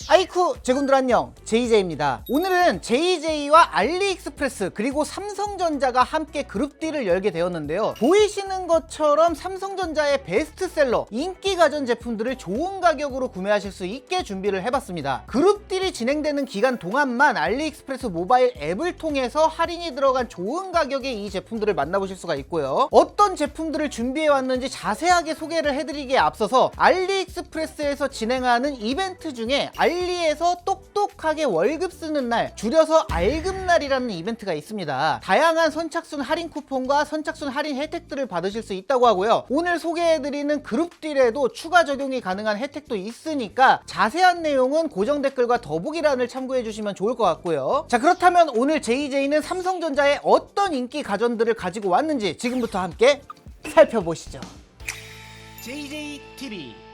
아이쿠 제군들 안녕, JJ입니다. 오늘은 JJ와 알리익스프레스 그리고 삼성전자가 함께 그룹딜을 열게 되었는데요. 보이시는 것처럼 삼성전자의 베스트셀러 인기 가전 제품들을 좋은 가격으로 구매하실 수 있게 준비를 해봤습니다. 그룹딜이 진행되는 기간 동안만 알리익스프레스 모바일 앱을 통해서 할인이 들어간 좋은 가격에 이 제품들을 만나보실 수가 있고요. 어떤 제품들을 준비해왔는지 자세하게 소개를 해드리기에 앞서서 알리익스프레스에서 진행하는 이벤트 중에 알리에서 똑똑하게 월급 쓰는 날, 줄여서 알급날이라는 이벤트가 있습니다. 다양한 선착순 할인 쿠폰과 선착순 할인 혜택들을 받으실 수 있다고 하고요. 오늘 소개해드리는 그룹딜에도 추가 적용이 가능한 혜택도 있으니까 자세한 내용은 고정 댓글과 더보기란을 참고해주시면 좋을 것 같고요. 자, 그렇다면 오늘 JJ는 삼성전자의 어떤 인기 가전들을 가지고 왔는지 지금부터 함께 살펴보시죠. JJTV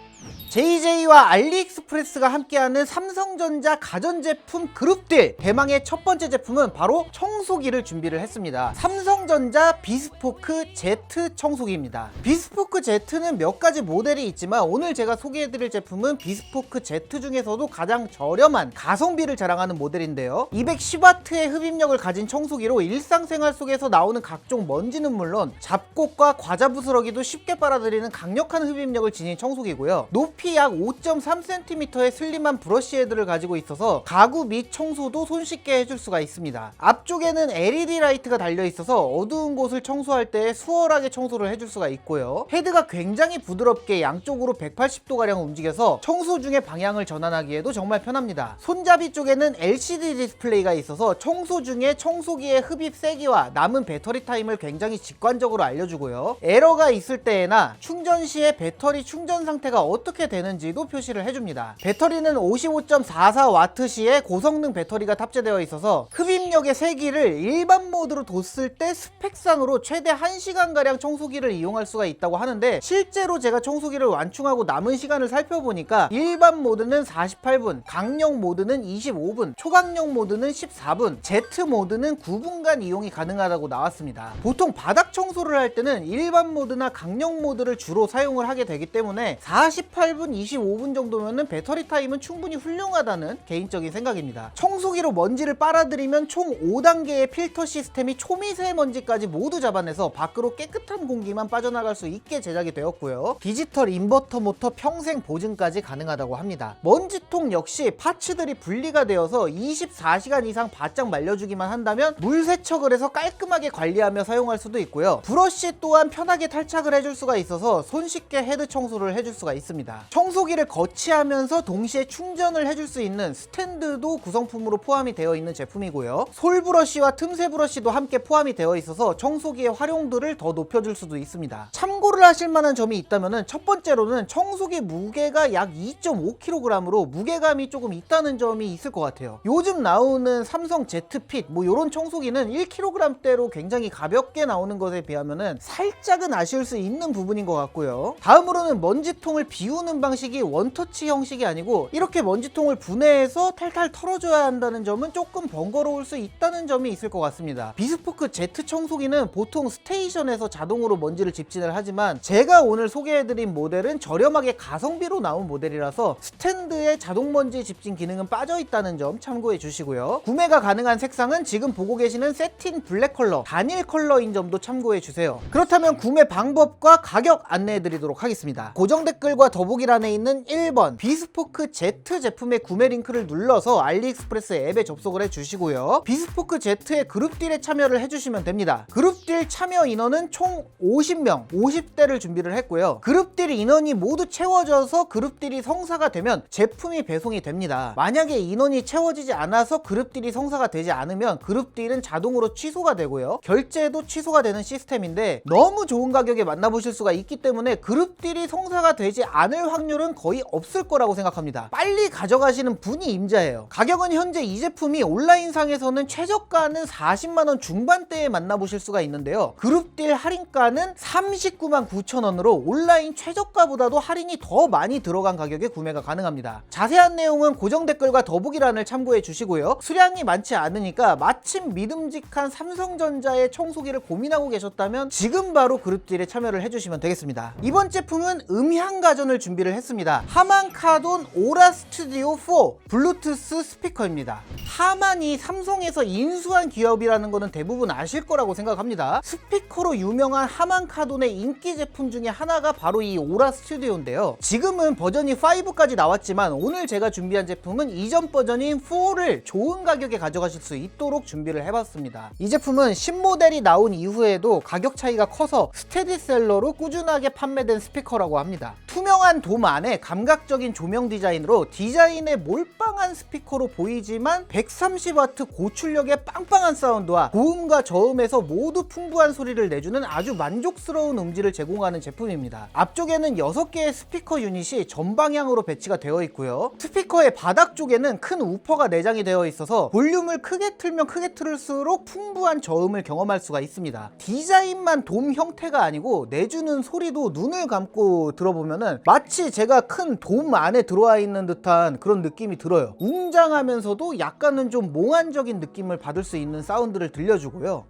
JJ와 알리익스프레스가 함께하는 삼성전자 가전제품 그룹딜, 대망의 첫 번째 제품은 바로 청소기를 준비를 했습니다. 삼성전자 비스포크 Z 청소기입니다. 비스포크 Z는 몇 가지 모델이 있지만 오늘 제가 소개해드릴 제품은 비스포크 Z 중에서도 가장 저렴한 가성비를 자랑하는 모델인데요. 210W의 흡입력을 가진 청소기로 일상생활 속에서 나오는 각종 먼지는 물론 잡곡과 과자 부스러기도 쉽게 빨아들이는 강력한 흡입력을 지닌 청소기고요. 높이 약 5.3cm의 슬림한 브러쉬 헤드를 가지고 있어서 가구 및 청소도 손쉽게 해줄 수가 있습니다. 앞쪽에는 LED 라이트가 달려 있어서 어두운 곳을 청소할 때 수월하게 청소를 해줄 수가 있고요. 헤드가 굉장히 부드럽게 양쪽으로 180도가량 움직여서 청소 중에 방향을 전환하기에도 정말 편합니다. 손잡이 쪽에는 LCD 디스플레이가 있어서 청소 중에 청소기의 흡입 세기와 남은 배터리 타임을 굉장히 직관적으로 알려주고요. 에러가 있을 때에나 충전 시에 배터리 충전 상태가 어떻게 되는지도 표시를 해줍니다. 배터리는 55.44W 시의 고성능 배터리가 탑재되어 있어서 흡입력의 세기를 일반 모드로 뒀을 때 스펙상으로 최대 1시간가량 청소기를 이용할 수가 있다고 하는데, 실제로 제가 청소기를 완충하고 남은 시간을 살펴보니까 일반 모드는 48분, 강력 모드는 25분, 초강력 모드는 14분, Z 모드는 9분간 이용이 가능하다고 나왔습니다. 보통 바닥 청소를 할 때는 일반 모드나 강력 모드를 주로 사용을 하게 되기 때문에 48분, 25분 정도면은 배터리 타임은 충분히 훌륭하다는 개인적인 생각입니다. 청소기로 먼지를 빨아들이면 총 5단계의 필터 시스템이 초미세먼지까지 모두 잡아내서 밖으로 깨끗한 공기만 빠져나갈 수 있게 제작이 되었고요. 디지털 인버터 모터 평생 보증까지 가능하다고 합니다. 먼지통 역시 파츠들이 분리가 되어서 24시간 이상 바짝 말려주기만 한다면 물 세척을 해서 깔끔하게 관리하며 사용할 수도 있고요. 브러쉬 또한 편하게 탈착을 해줄 수가 있어서 손쉽게 헤드 청소를 해줄 수가 있습니다. 청소기를 거치하면서 동시에 충전을 해줄 수 있는 스탠드도 구성품으로 포함이 되어 있는 제품이고요. 솔 브러쉬와 틈새 브러쉬도 함께 포함이 되어 있어서 청소기의 활용도를 더 높여줄 수도 있습니다. 참고를 하실 만한 점이 있다면 첫 번째로는 청소기 무게가 약 2.5kg으로 무게감이 조금 있다는 점이 있을 것 같아요. 요즘 나오는 삼성 Z핏 이런 청소기는 1kg대로 굉장히 가볍게 나오는 것에 비하면 살짝은 아쉬울 수 있는 부분인 것 같고요. 다음으로는 먼지통을 비우는 방식이 원터치 형식이 아니고 이렇게 먼지통을 분해해서 탈탈 털어줘야 한다는 점은 조금 번거로울 수 있다는 점이 있을 것 같습니다. 비스포크 Z 청소기는 보통 스테이션에서 자동으로 먼지를 집진을 하지만 제가 오늘 소개해드린 모델은 저렴하게 가성비로 나온 모델이라서 스탠드에 자동 먼지 집진 기능은 빠져있다는 점 참고해 주시고요. 구매가 가능한 색상은 지금 보고 계시는 세틴 블랙 컬러, 단일 컬러인 점도 참고해 주세요. 그렇다면 구매 방법과 가격 안내해 드리도록 하겠습니다. 고정 댓글과 더보기란에 있는 1번 비스포크 Z 제품의 구매 링크를 눌러서 알리익스프레스 앱에 접속을 해주시고요. 비스포크 Z의 그룹딜에 참여를 해주시면 됩니다. 그룹딜 참여 인원은 총 50명, 50대를 준비를 했고요. 그룹딜 인원이 모두 채워져서 그룹딜이 성사가 되면 제품이 배송이 됩니다. 만약에 인원이 채워지지 않아서 그룹딜이 성사가 되지 않으면 그룹딜은 자동으로 취소가 되고요. 결제도 취소가 되는 시스템인데 너무 좋은 가격에 만나보실 수가 있기 때문에 그룹딜이 성사가 되지 않을 확률은 거의 없을 거라고 생각합니다. 빨리 가져가시는 분이 임자예요. 가격은 현재 이 제품이 온라인상에서는 최저가는 40만원 중반대에 만나 만나보실 수가 있는데요. 그룹딜 할인가는 39만 9천원으로 온라인 최저가보다도 할인이 더 많이 들어간 가격에 구매가 가능합니다. 자세한 내용은 고정 댓글과 더보기란을 참고해 주시고요. 수량이 많지 않으니까 마침 믿음직한 삼성전자의 청소기를 고민하고 계셨다면 지금 바로 그룹딜에 참여를 해주시면 되겠습니다. 이번 제품은 음향 가전을 준비를 했습니다. 하만카돈 오라 스튜디오 4 블루투스 스피커입니다. 하만이 삼성에서 인수한 기업이라는 거는 대부분 아실 거라고 생각합니다. 스피커로 유명한 하만카돈의 인기 제품 중에 하나가 바로 이 오라 스튜디오인데요. 지금은 버전이 5까지 나왔지만 오늘 제가 준비한 제품은 이전 버전인 4를 좋은 가격에 가져가실 수 있도록 준비를 해봤습니다. 이 제품은 신모델이 나온 이후에도 가격 차이가 커서 스테디셀러로 꾸준하게 판매된 스피커라고 합니다. 투명한 돔 안에 감각적인 조명 디자인으로 디자인에 몰빵한 스피커로 보이지만 130W 고출력의 빵빵한 사운드와 고음과 저음에서 모두 풍부한 소리를 내주는 아주 만족스러운 음질을 제공하는 제품입니다. 앞쪽에는 6개의 스피커 유닛이 전방향으로 배치가 되어 있고요. 스피커의 바닥 쪽에는 큰 우퍼가 내장이 되어 있어서 볼륨을 크게 틀면 크게 틀을수록 풍부한 저음을 경험할 수가 있습니다. 디자인만 돔 형태가 아니고 내주는 소리도 눈을 감고 들어보면은 마치 제가 큰 돔 안에 들어와 있는 듯한 그런 느낌이 들어요. 웅장하면서도 약간은 좀 몽환적인 느낌을 받을 수 있는 사운드를 들려주고요.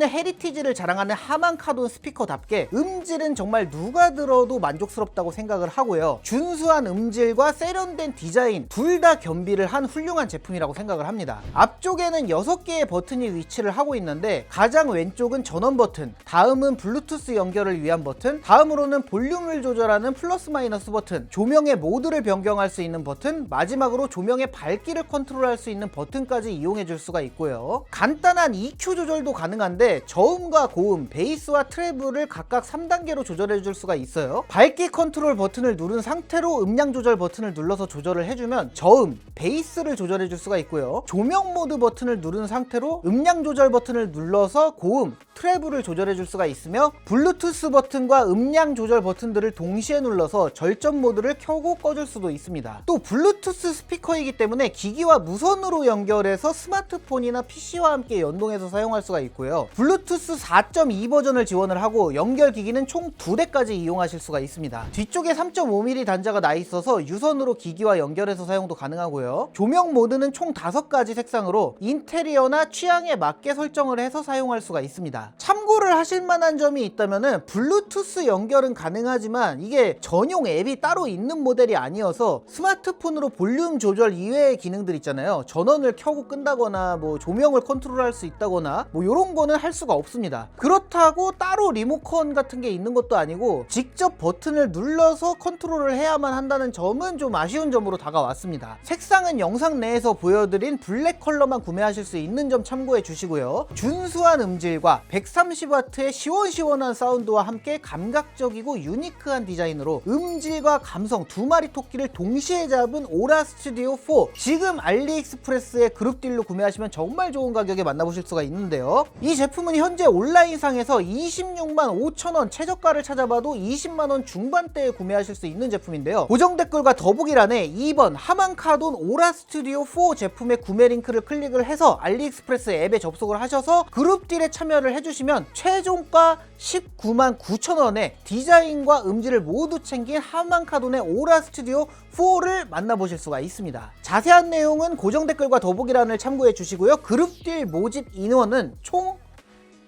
의 헤리티지를 자랑하는 하만카돈 스피커답게 음질은 정말 누가 들어도 만족스럽다고 생각을 하고요. 준수한 음질과 세련된 디자인 둘 다 겸비를 한 훌륭한 제품이라고 생각을 합니다. 앞쪽에는 6개의 버튼이 위치를 하고 있는데 가장 왼쪽은 전원 버튼, 다음은 블루투스 연결을 위한 버튼, 다음으로는 볼륨을 조절하는 플러스 마이너스 버튼, 조명의 모드를 변경할 수 있는 버튼, 마지막으로 조명의 밝기를 컨트롤할 수 있는 버튼까지 이용해 줄 수가 있고요. 간단한 EQ 조절도 가능한데 저음과 고음, 베이스와 트래블을 각각 3단계로 조절해 줄 수가 있어요. 밝기 컨트롤 버튼을 누른 상태로 음량 조절 버튼을 눌러서 조절을 해주면 저음, 베이스를 조절해 줄 수가 있고요. 조명 모드 버튼을 누른 상태로 음량 조절 버튼을 눌러서 고음, 트래블을 조절해 줄 수가 있으며 블루투스 버튼과 음량 조절 버튼들을 동시에 눌러서 절전 모드를 켜고 꺼줄 수도 있습니다. 또 블루투스 스피커이기 때문에 기기와 무선으로 연결해서 스마트폰이나 PC와 함께 연동해서 사용할 수가 있고요. 블루투스 4.2 버전을 지원을 하고 연결 기기는 총 2대까지 이용하실 수가 있습니다. 뒤쪽에 3.5mm 단자가 나 있어서 유선으로 기기와 연결해서 사용도 가능하고요. 조명 모드는 총 5가지 색상으로 인테리어나 취향에 맞게 설정을 해서 사용할 수가 있습니다. 참고를 하실 만한 점이 있다면은 블루투스 연결은 가능하지만 이게 전용 앱이 따로 있는 모델이 아니어서 스마트폰으로 볼륨 조절 이외의 기능들 있잖아요. 전원을 켜고 끈다거나 뭐 조명을 컨트롤할 수 있다거나 뭐 이런 거는 할 수가 없습니다. 그렇다고 따로 리모컨 같은 게 있는 것도 아니고 직접 버튼을 눌러서 컨트롤을 해야만 한다는 점은 좀 아쉬운 점으로 다가왔습니다. 색상은 영상 내에서 보여드린 블랙 컬러만 구매하실 수 있는 점 참고해 주시고요. 준수한 음질과 130W의 시원시원한 사운드와 함께 감각적이고 유니크한 디자인으로 음질과 감성 두 마리 토끼를 동시에 잡은 오라 스튜디오 4, 지금 알리익스프레스의 그룹딜로 구매하시면 정말 좋은 가격에 만나보실 수가 있는데요. 이 제품은 현재 온라인상에서 26만 5천원, 최저가를 찾아봐도 20만원 중반대에 구매하실 수 있는 제품인데요. 고정 댓글과 더보기란에 2번 하만카돈 오라 스튜디오 4 제품의 구매 링크를 클릭을 해서 알리익스프레스 앱에 접속을 하셔서 그룹딜에 참여를 해주시면 최종가 19만 9천원에 디자인과 음질을 모두 챙긴 하만카돈의 오라 스튜디오 4를 만나보실 수가 있습니다. 자세한 내용은 고정 댓글과 더보기란을 참고해 주시고요. 그룹딜 모집 인원은 총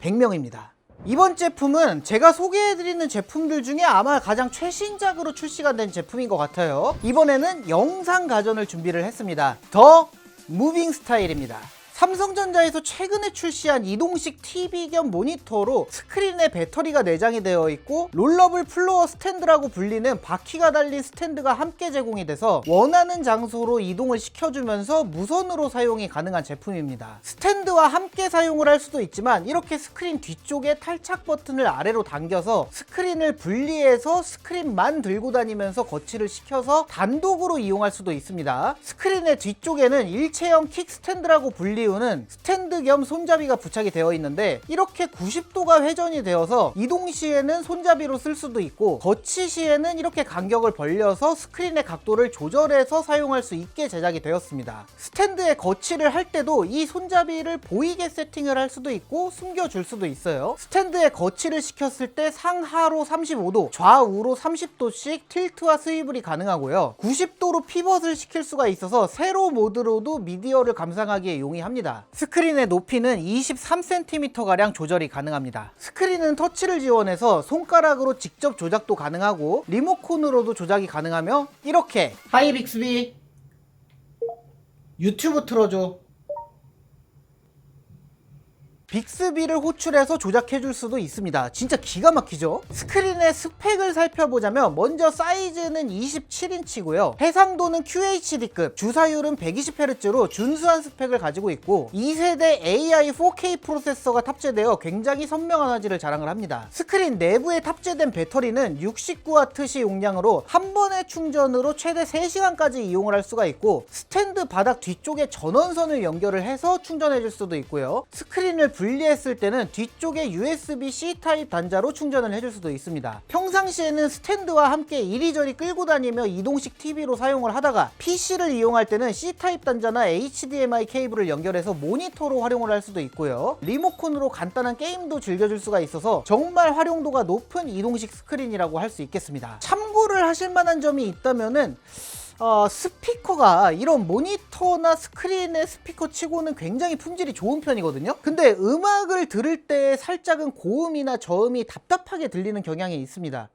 100명입니다. 이번 제품은 제가 소개해드리는 제품들 중에 아마 가장 최신작으로 출시가 된 제품인 것 같아요. 이번에는 영상 가전을 준비를 했습니다. 더 무빙 스타일입니다. 삼성전자에서 최근에 출시한 이동식 TV 겸 모니터로 스크린에 배터리가 내장이 되어 있고 롤러블 플로어 스탠드라고 불리는 바퀴가 달린 스탠드가 함께 제공이 돼서 원하는 장소로 이동을 시켜주면서 무선으로 사용이 가능한 제품입니다. 스탠드와 함께 사용을 할 수도 있지만 이렇게 스크린 뒤쪽에 탈착 버튼을 아래로 당겨서 스크린을 분리해서 스크린만 들고 다니면서 거치를 시켜서 단독으로 이용할 수도 있습니다. 스크린의 뒤쪽에는 일체형 킥 스탠드라고 불리우는 스탠드 겸 손잡이가 부착이 되어 있는데 이렇게 90도가 회전이 되어서 이동 시에는 손잡이로 쓸 수도 있고 거치 시에는 이렇게 간격을 벌려서 스크린의 각도를 조절해서 사용할 수 있게 제작이 되었습니다. 스탠드에 거치를 할 때도 이 손잡이를 보이게 세팅을 할 수도 있고 숨겨줄 수도 있어요. 스탠드에 거치를 시켰을 때 상하로 35도, 좌우로 30도씩 틸트와 스위블이 가능하고요. 90도로 피벗을 시킬 수가 있어서 세로 모드로도 미디어를 감상하기에 용이합니다. 스크린의 높이는 23cm가량 조절이 가능합니다. 스크린은 터치를 지원해서 손가락으로 직접 조작도 가능하고 리모컨으로도 조작이 가능하며 이렇게 하이 빅스비 유튜브 틀어줘 빅스비를 호출해서 조작해줄 수도 있습니다. 진짜 기가 막히죠? 스크린의 스펙을 살펴보자면 먼저 사이즈는 27인치고요. 해상도는 QHD급, 주사율은 120Hz로 준수한 스펙을 가지고 있고 2세대 AI 4K 프로세서가 탑재되어 굉장히 선명한 화질을 자랑을 합니다. 스크린 내부에 탑재된 배터리는 69W시 용량으로 한 번의 충전으로 최대 3시간까지 이용을 할 수가 있고 스탠드 바닥 뒤쪽에 전원선을 연결을 해서 충전해줄 수도 있고요. 스크린을 분리했을 때는 뒤쪽에 USB-C 타입 단자로 충전을 해줄 수도 있습니다. 평상시에는 스탠드와 함께 이리저리 끌고 다니며 이동식 TV로 사용을 하다가 PC를 이용할 때는 C 타입 단자나 HDMI 케이블을 연결해서 모니터로 활용을 할 수도 있고요. 리모컨으로 간단한 게임도 즐겨줄 수가 있어서 정말 활용도가 높은 이동식 스크린이라고 할 수 있겠습니다. 참고를 하실 만한 점이 있다면은 스피커가 이런 모니터나 스크린의 스피커 치고는 굉장히 품질이 좋은 편이거든요. 근데 음악을 들을 때 살짝은 고음이나 저음이 답답하게 들리는 경향이 있습니다.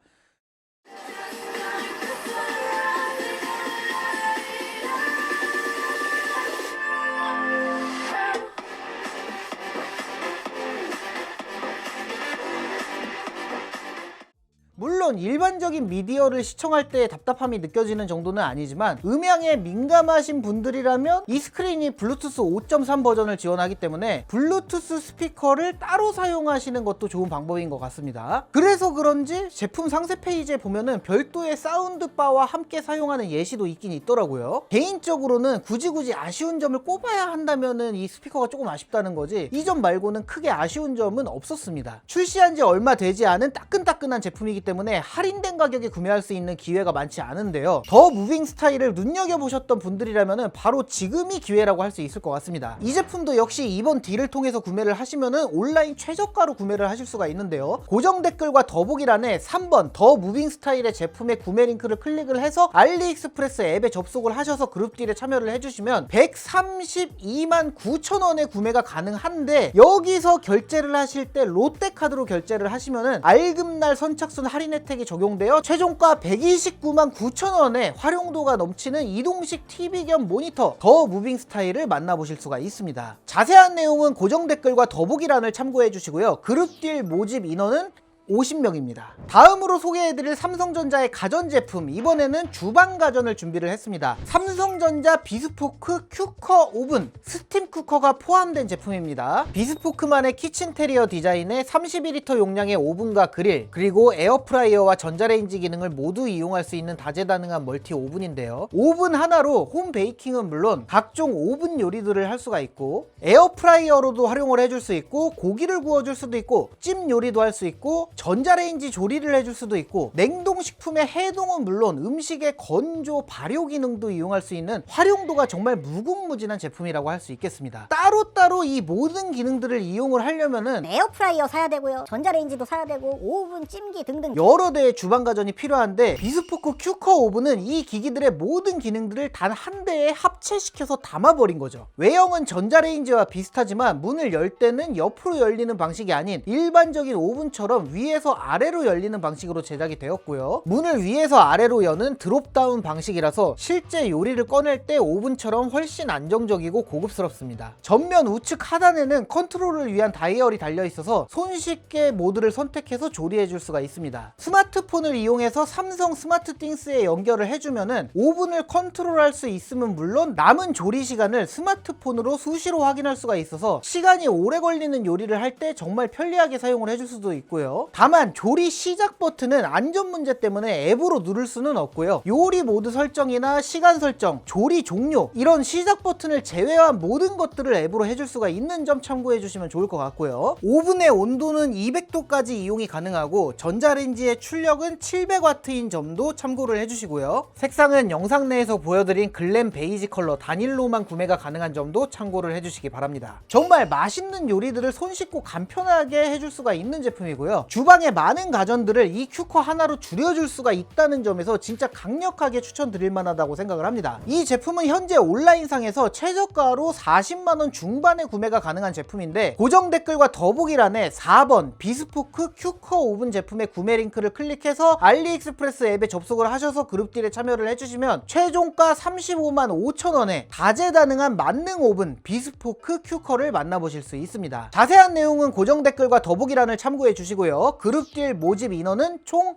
물론 일반적인 미디어를 시청할 때 답답함이 느껴지는 정도는 아니지만 음향에 민감하신 분들이라면 이 스크린이 블루투스 5.3 버전을 지원하기 때문에 블루투스 스피커를 따로 사용하시는 것도 좋은 방법인 것 같습니다. 그래서 그런지 제품 상세 페이지에 보면은 별도의 사운드바와 함께 사용하는 예시도 있긴 있더라고요. 개인적으로는 굳이 아쉬운 점을 꼽아야 한다면은 이 스피커가 조금 아쉽다는 거지 이 점 말고는 크게 아쉬운 점은 없었습니다. 출시한 지 얼마 되지 않은 따끈따끈한 제품이기 때문에 할인된 가격에 구매할 수 있는 기회가 많지 않은데요. 더 무빙 스타일을 눈여겨보셨던 분들이라면 바로 지금이 기회라고 할 수 있을 것 같습니다. 이 제품도 역시 이번 딜을 통해서 구매를 하시면 온라인 최저가로 구매를 하실 수가 있는데요. 고정 댓글과 더보기란에 3번 더 무빙 스타일의 제품의 구매 링크를 클릭을 해서 알리익스프레스 앱에 접속을 하셔서 그룹딜에 참여를 해주시면 132만 9천원에 구매가 가능한데 여기서 결제를 하실 때 롯데카드로 결제를 하시면 알금날 선착순 할인 혜택이 적용되어 최종가 129만 9천원에 활용도가 넘치는 이동식 TV 겸 모니터 더 무빙 스타일을 만나보실 수가 있습니다. 자세한 내용은 고정 댓글과 더보기란을 참고해 주시고요. 그룹딜 모집 인원은 50명입니다. 다음으로 소개해드릴 삼성전자의 가전제품, 이번에는 주방 가전을 준비를 했습니다. 삼성전자 비스포크 큐커 오븐 스팀 쿠커가 포함된 제품입니다. 비스포크만의 키친 테리어 디자인에 32리터 용량의 오븐과 그릴, 그리고 에어프라이어와 전자레인지 기능을 모두 이용할 수 있는 다재다능한 멀티 오븐인데요. 오븐 하나로 홈 베이킹은 물론 각종 오븐 요리들을 할 수가 있고 에어프라이어로도 활용을 해줄 수 있고 고기를 구워줄 수도 있고 찜 요리도 할 수 있고 전자레인지 조리를 해줄 수도 있고 냉동식품의 해동은 물론 음식의 건조, 발효 기능도 이용할 수 있는 활용도가 정말 무궁무진한 제품이라고 할 수 있겠습니다. 따로따로 이 모든 기능들을 이용을 하려면은 에어프라이어 사야 되고요, 전자레인지도 사야 되고, 오븐, 찜기 등등 여러 대의 주방 가전이 필요한데 비스포크 큐커 오븐은 이 기기들의 모든 기능들을 단 한 대에 합체시켜서 담아버린 거죠. 외형은 전자레인지와 비슷하지만 문을 열 때는 옆으로 열리는 방식이 아닌 일반적인 오븐처럼 위에 위에서 아래로 열리는 방식으로 제작이 되었고요. 문을 위에서 아래로 여는 드롭다운 방식이라서 실제 요리를 꺼낼 때 오븐처럼 훨씬 안정적이고 고급스럽습니다. 전면 우측 하단에는 컨트롤을 위한 다이얼이 달려있어서 손쉽게 모드를 선택해서 조리해줄 수가 있습니다. 스마트폰을 이용해서 삼성 스마트띵스에 연결을 해주면은 오븐을 컨트롤할 수 있으면 물론 남은 조리 시간을 스마트폰으로 수시로 확인할 수가 있어서 시간이 오래 걸리는 요리를 할 때 정말 편리하게 사용을 해줄 수도 있고요. 다만 조리 시작 버튼은 안전 문제 때문에 앱으로 누를 수는 없고요. 요리 모드 설정이나 시간 설정, 조리 종료 이런 시작 버튼을 제외한 모든 것들을 앱으로 해줄 수가 있는 점 참고해 주시면 좋을 것 같고요. 오븐의 온도는 200도까지 이용이 가능하고 전자레인지의 출력은 700W인 점도 참고를 해주시고요. 색상은 영상 내에서 보여드린 글램 베이지 컬러 단일로만 구매가 가능한 점도 참고를 해주시기 바랍니다. 정말 맛있는 요리들을 손쉽고 간편하게 해줄 수가 있는 제품이고요. 주방의 많은 가전들을 이 큐커 하나로 줄여줄 수가 있다는 점에서 진짜 강력하게 추천드릴 만하다고 생각을 합니다. 이 제품은 현재 온라인상에서 최저가로 40만원 중반에 구매가 가능한 제품인데 고정 댓글과 더보기란에 4번 비스포크 큐커 오븐 제품의 구매 링크를 클릭해서 알리익스프레스 앱에 접속을 하셔서 그룹딜에 참여를 해주시면 최종가 35만 5천원에 다재다능한 만능 오븐 비스포크 큐커를 만나보실 수 있습니다. 자세한 내용은 고정 댓글과 더보기란을 참고해 주시고요. 그룹딜 모집 인원은 총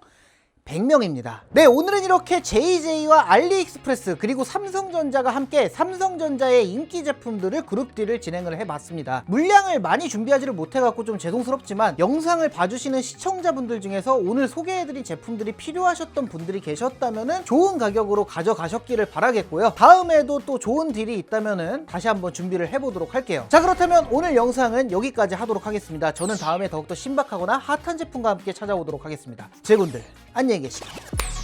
100명입니다. 네, 오늘은 이렇게 JJ와 알리익스프레스 그리고 삼성전자가 함께 삼성전자의 인기 제품들을 그룹딜을 진행을 해봤습니다. 물량을 많이 준비하지를 못해갖고 좀 죄송스럽지만 영상을 봐주시는 시청자분들 중에서 오늘 소개해드린 제품들이 필요하셨던 분들이 계셨다면은 좋은 가격으로 가져가셨기를 바라겠고요. 다음에도 또 좋은 딜이 있다면은 다시 한번 준비를 해보도록 할게요. 자, 그렇다면 오늘 영상은 여기까지 하도록 하겠습니다. 저는 다음에 더욱더 신박하거나 핫한 제품과 함께 찾아오도록 하겠습니다. 제군들 안녕히 계십시오.